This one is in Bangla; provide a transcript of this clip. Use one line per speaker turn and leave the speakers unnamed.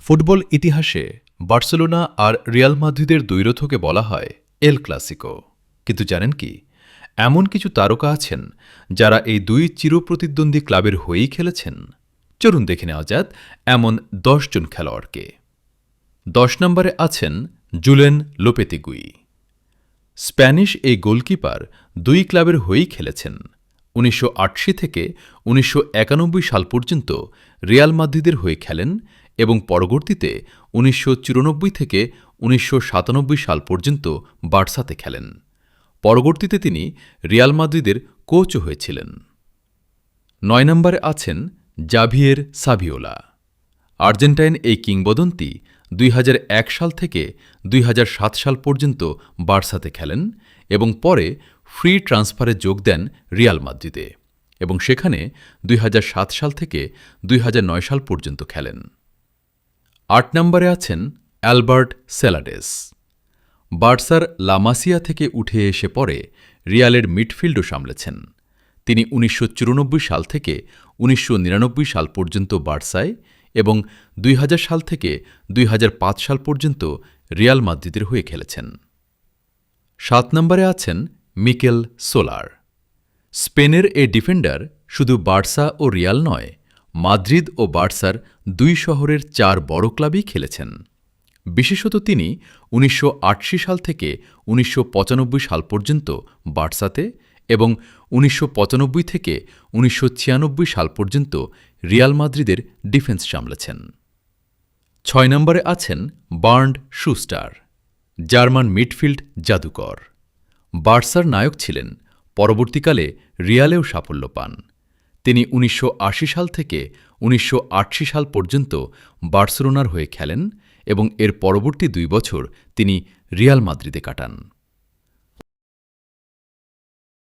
ফুটবল ইতিহাসে বার্সেলোনা আর রিয়াল মাদ্রিদের দ্বৈরথকে বলা হয় এল ক্লাসিকো। কিন্তু জানেন কি, এমন কিছু তারকা আছেন যারা এই দুই চিরপ্রতিদ্বন্দ্বী ক্লাবের হয়েই খেলেছেন। চলুন দেখে নেওয়া যাক এমন ১০ জন খেলোয়াড়কে। ১০ নম্বরে আছেন জুলেন লোপেতেগুই। স্প্যানিশ এই গোলকিপার দুই ক্লাবের হয়েই খেলেছেন। ১৯৮০ থেকে ১৯৯১ সাল পর্যন্ত রিয়াল মাদ্রিদের হয়ে খেলেন এবং পরবর্তীতে ১৯৯৪ থেকে ১৯৯৭ সাল পর্যন্ত বার্সাতে খেলেন। পরবর্তীতে তিনি রিয়াল মাদ্রিদের কোচও হয়েছিলেন। ৯ নম্বরে আছেন জাভিয়ের সাভিওলা। আর্জেন্টাইন এই কিংবদন্তি ২০০১ সাল থেকে ২০০৭ সাল পর্যন্ত বার্সাতে খেলেন এবং পরে ফ্রি ট্রান্সফারে যোগ দেন রিয়াল মাদ্রিদে এবং সেখানে ২০০৭ সাল থেকে ২০০৯ সাল পর্যন্ত খেলেন। ৮ নম্বরে আছেন অ্যালবার্ট সেলাডেস। বার্সার লা মাসিয়া থেকে উঠে এসে পরে রিয়ালের মিডফিল্ডও সামলেছেন। তিনি ১৯৯৪ সাল থেকে ১৯৯৯ সাল পর্যন্ত বার্সায় এবং ২০০০ সাল থেকে ২০০৫ সাল পর্যন্ত রিয়াল মাদ্রিদের হয়ে খেলেছেন। ৭ নম্বরে আছেন মিকেল সোলার। স্পেনের এ ডিফেন্ডার শুধু বার্সা ও রিয়াল নয়, মাদ্রিদ ও বার্সার দুই শহরের ৪ বড় ক্লাবেই খেলেছেন। বিশেষত তিনি ১৯৮০ সাল থেকে ১৯৯৫ সাল পর্যন্ত বার্সাতে এবং ১৯৯৫ থেকে ১৯৯৬ সাল পর্যন্ত রিয়াল মাদ্রিদের ডিফেন্স সামলেছেন। ৬ নম্বরে আছেন বার্ন্ড শুস্টার, জার্মান মিডফিল্ড জাদুকর। বার্সার নায়ক ছিলেন, পরবর্তীকালে রিয়ালেও সাফল্য পান। তিনি ১৯৮০ সাল থেকে ১৯৮৮ সাল পর্যন্ত বার্সেলোনার হয়ে খেলেন এবং এর পরবর্তী ২ বছর তিনি রিয়াল মাদ্রিদে কাটান।